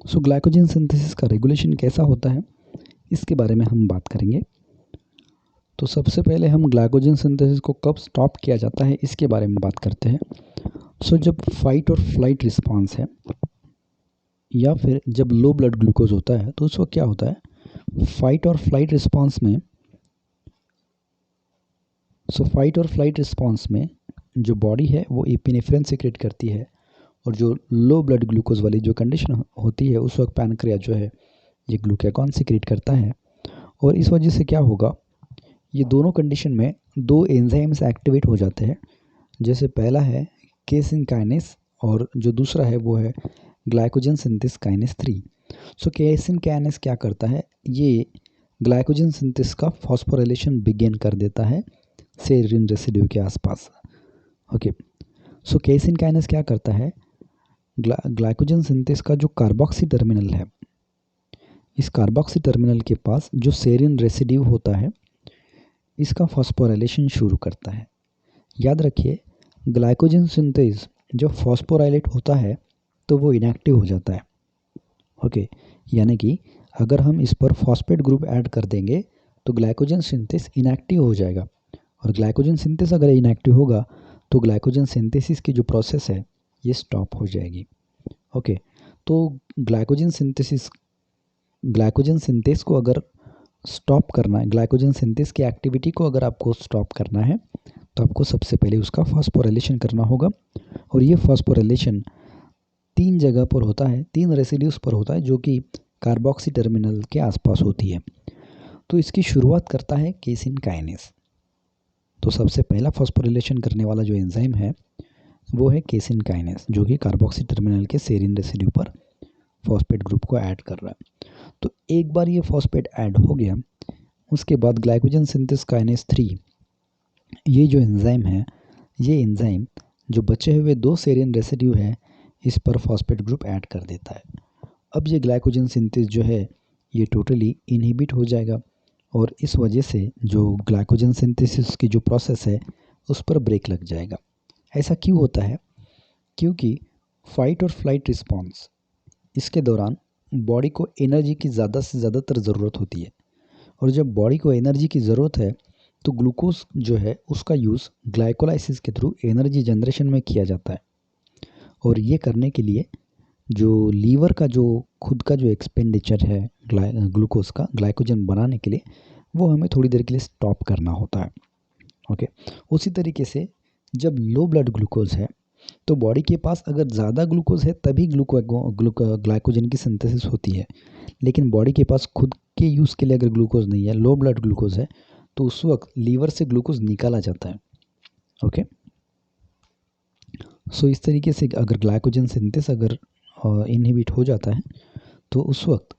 सो glycogen synthesis का regulation कैसा होता है, इसके बारे में हम बात करेंगे। तो सबसे पहले हम ग्लाइकोजन सिंथेसिस को कब स्टॉप किया जाता है इसके बारे में बात करते हैं। सो जब फाइट और फ्लाइट रिस्पांस है या फिर जब लो ब्लड ग्लूकोज होता है तो उस वक्त क्या होता है, फाइट और फ्लाइट रिस्पांस में जो बॉडी है वो एपिनेफ्रिन सीक्रेट करती है, और जो लो ब्लड ग्लूकोज वाली जो कंडीशन होती है उस वक्त पैनक्रिया जो है ये ग्लूकागॉन सीक्रेट करता है। और इस वजह से क्या होगा, ये दोनों कंडीशन में दो एंजाइम्स एक्टिवेट हो जाते हैं। जैसे पहला है केसिन काइनेस और जो दूसरा है वो है ग्लाइकोजन सिंथेस काइनेस 3। सो केसिन काइनेस क्या करता है, ये ग्लाइकोजन सिंथेस का फॉस्फोराइलेशन बिगिन कर देता है सेरीन रेसिड्यू के आसपास। ओके, सो केसिन काइनेस क्या करता है, ग्लाइकोजन सिंथेस का जो कार्बोक्सी टर्मिनल है, इस कार्बोक्सी टर्मिनल के पास जो सेरीन रेसिड्यू होता है इसका फॉस्फोराइलेशन शुरू करता है। याद रखिए, ग्लाइकोजन सिंथेस जब फॉस्फोराइलेट होता है तो वो इनएक्टिव हो जाता है। ओके, यानी कि अगर हम इस पर फॉस्फेट ग्रुप ऐड कर देंगे तो ग्लाइकोजन सिंथेस इनएक्टिव हो जाएगा, और ग्लाइकोजन सिंथेस अगर इनएक्टिव होगा तो ग्लाइकोजन सिंथेसिस की जो प्रोसेस है ये स्टॉप हो जाएगी। ओके, तो ग्लाइकोजन सिंथेस को अगर स्टॉप करना है, ग्लाइकोजन सिंथेस की एक्टिविटी को अगर आपको स्टॉप करना है तो आपको सबसे पहले उसका फॉस्फोराइलेशन करना होगा। और ये फॉस्फोराइलेशन 3 जगह पर होता है, 3 रेसिड्यूज पर होता है जो कि कार्बोक्सी टर्मिनल के आसपास होती है। तो इसकी शुरुआत करता है केसिन काइनेस। तो सबसे पहला फॉस्फोराइलेशन करने वाला जो एंजाइम है वो है केसिन काइनेस, जो कि कार्बोक्सी टर्मिनल के सेरीन रेसिड्यू पर फॉस्फेट ग्रुप को ऐड कर रहा है। तो एक बार ये फॉस्फेट ऐड हो गया, उसके बाद ग्लाइकोजन सिंथेस काइनेस 3 ये जो एंजाइम है, ये एंजाइम जो बचे हुए 2 सेरीन रेसिड्यू है इस पर फॉस्फेट ग्रुप ऐड कर देता है। अब ये ग्लाइकोजन सिंथेस जो है ये टोटली इनहिबिट हो जाएगा, और इस वजह से जो ग्लाइकोजन सिंथेसिस की जो प्रोसेस है उस पर ब्रेक लग जाएगा। ऐसा क्यों होता है, क्योंकि फाइट और फ्लाइट रिस्पॉन्स इसके दौरान बॉडी को एनर्जी की ज़्यादा से ज़्यादातर ज़रूरत होती है, और जब बॉडी को एनर्जी की ज़रूरत है तो ग्लूकोज जो है उसका यूज़ ग्लाइकोलाइसिस के थ्रू एनर्जी जनरेशन में किया जाता है। और ये करने के लिए जो लीवर का जो खुद का जो एक्सपेंडिचर है ग्लूकोज का ग्लाइकोजन बनाने के लिए, वो हमें थोड़ी देर के लिए स्टॉप करना होता है। ओके, उसी तरीके से जब लो ब्लड ग्लूकोज है तो बॉडी के पास अगर ज़्यादा ग्लूकोज है तभी ग्लाइकोजन की सिंथेसिस होती है, लेकिन बॉडी के पास खुद के यूज़ के लिए अगर ग्लूकोज नहीं है, लो ब्लड ग्लूकोज है, तो उस वक्त लीवर से ग्लूकोज निकाला जाता है। ओके, सो इस तरीके से अगर ग्लाइकोजन सिंथेस अगर इनहिबिट हो जाता है तो उस वक्त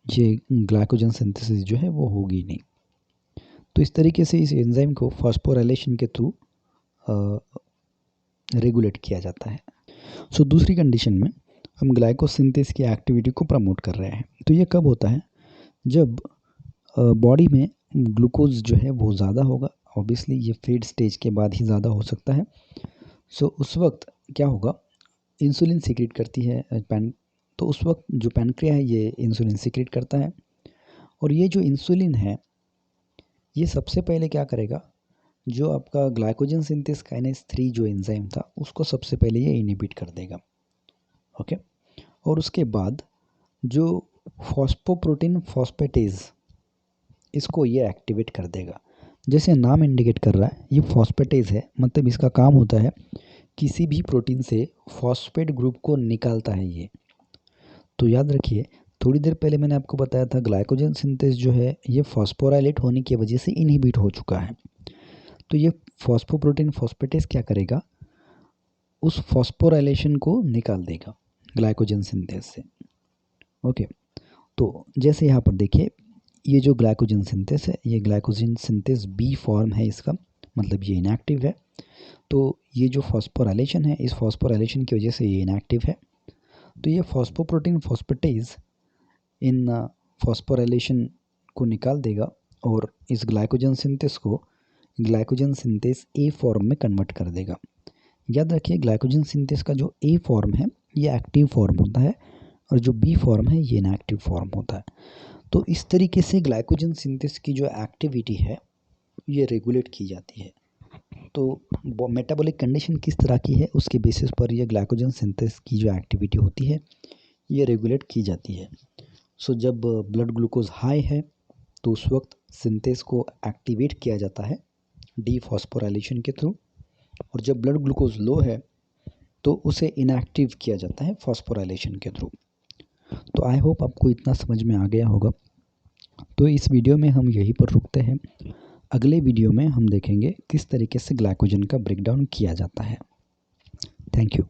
ये ग्लाइकोजन सिंथेसिस जो है वो होगी नहीं। तो इस तरीके से इस एंजाइम को फॉस्फोराइलेशन के थ्रू रेगुलेट किया जाता है। सो दूसरी कंडीशन में हम ग्लाइकोसिंथेस की एक्टिविटी को प्रमोट कर रहे हैं। तो ये कब होता है, जब बॉडी में ग्लूकोज जो है वो ज़्यादा होगा। ऑब्वियसली ये फीड स्टेज के बाद ही ज़्यादा हो सकता है। सो उस वक्त क्या होगा, इंसुलिन सीक्रेट करती है तो उस वक्त जो पैनक्रिया है ये इंसुलिन सीक्रेट करता है, और ये जो इंसुलिन है ये सबसे पहले क्या करेगा, जो आपका ग्लाइकोजन सिंथेस काइनेस 3 जो एंजाइम था उसको सबसे पहले ये इनहिबिट कर देगा। ओके, और उसके बाद जो फॉस्फोप्रोटीन फॉस्फेटेज इसको ये एक्टिवेट कर देगा। जैसे नाम इंडिकेट कर रहा है, ये फॉस्फेटेज है, मतलब इसका काम होता है किसी भी प्रोटीन से फॉस्फेट ग्रुप को निकालता है ये। तो याद रखिए, थोड़ी देर पहले मैंने आपको बताया था ग्लाइकोजन सिंथेस जो है ये फॉस्फोराइलेट होने की वजह से इनहिबिट हो चुका है। तो ये फॉस्फोप्रोटीन फॉस्फेटेज क्या करेगा, उस फॉस्फोराइलेशन को निकाल देगा ग्लाइकोजन सिंथेस से। ओके, तो जैसे यहाँ पर देखिए, ये जो ग्लाइकोजन सिंथेस है ये ग्लाइकोजन सिंथेस बी फॉर्म है इसका, मतलब ये इनएक्टिव है। तो ये जो फॉस्फोराइलेशन है, इस फॉस्फोराइलेशन की वजह से ये इनएक्टिव है। तो ये फॉस्फोप्रोटीन फॉस्फेटेज इन फॉस्फोराइलेशन को निकाल देगा और इस ग्लाइकोजन सिंथेस को ग्लाइकोजन सिंथेस ए फॉर्म में कन्वर्ट कर देगा। याद रखिए, ग्लाइकोजन सिंथेस का जो ए फॉर्म है ये एक्टिव फॉर्म होता है, और जो बी फॉर्म है ये इनएक्टिव फॉर्म होता है। तो इस तरीके से ग्लाइकोजन सिंथेसिस की जो एक्टिविटी है ये रेगुलेट की जाती है। तो मेटाबॉलिक कंडीशन किस तरह की है उसके बेसिस पर ये ग्लाइकोजन सिंथेसिस की जो एक्टिविटी होती है ये रेगुलेट की जाती है। सो जब ब्लड ग्लूकोज हाई है तो उस वक्त सिंथेस को एक्टिवेट किया जाता है डीफॉस्फोराइलेशन के थ्रू, और जब ब्लड ग्लूकोज लो है तो उसे इनएक्टिव किया जाता है फॉस्फोराइलेशन के थ्रू। तो आई होप आपको इतना समझ में आ गया होगा। तो इस वीडियो में हम यहीं पर रुकते हैं। अगले वीडियो में हम देखेंगे किस तरीके से ग्लाइकोजन का ब्रेकडाउन किया जाता है। Thank you.